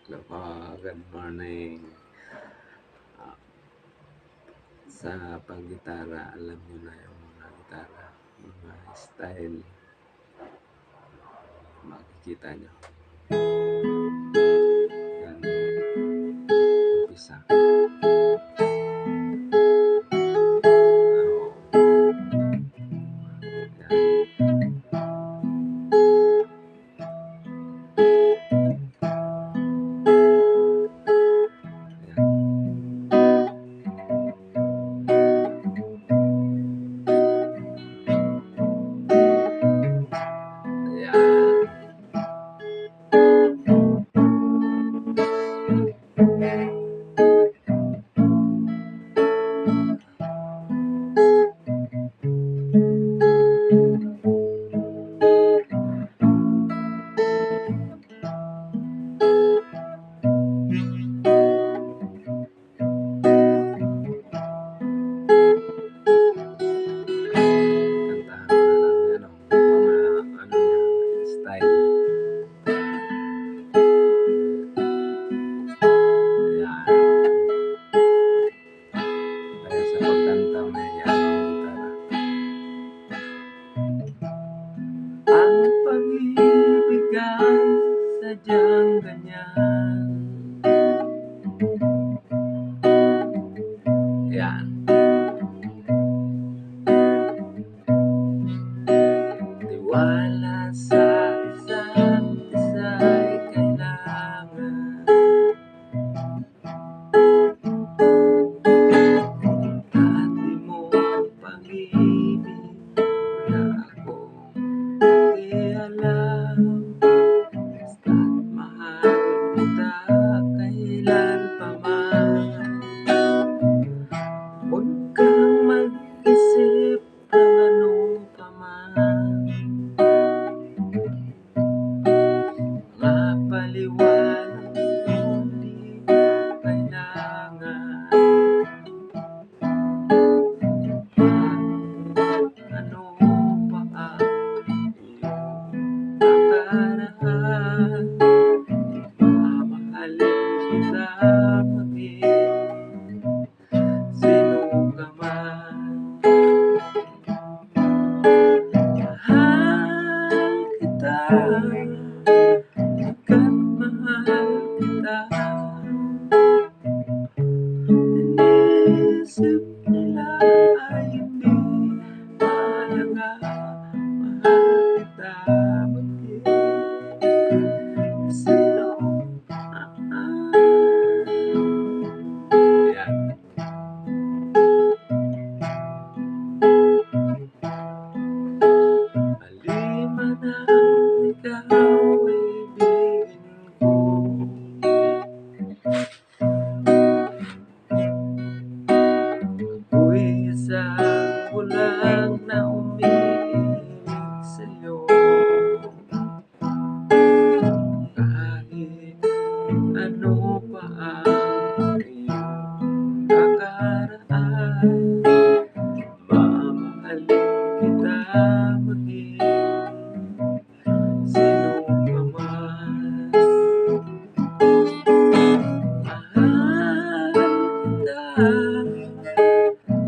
Hello po, good morning. Ah, sa paggitara, alam niyo na yung mga gitara, mga style, makikita niyo. Yan, umpisa. Sadyang ganyan. Yan. Tiwala sa isa't isa'y kailangan. At di mo pag-ibig, wala akong pakialam. Basta't mahal kita kailan pa man. Huwag kang mag-isip ng ano pa man. Mga paliwanag hindi kailangan. Ano pa ang iyong nakaraan? Mamahalin kita maging sino ka man. Mahal kita, pagkat mahal kita. Inisip nila ay hindi mahalaga. Mahal kita maging sino. Yan. Alimanang ikaw ay ibigin ko. Ako'y isang bulag na umiibig sa'yo. Kahit ano pa ang iyong nakaraan, mamahalin kita maging sino ka man. Mahal kita,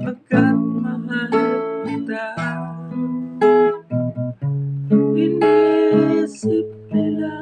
pagkat mahal kita. Inisip nila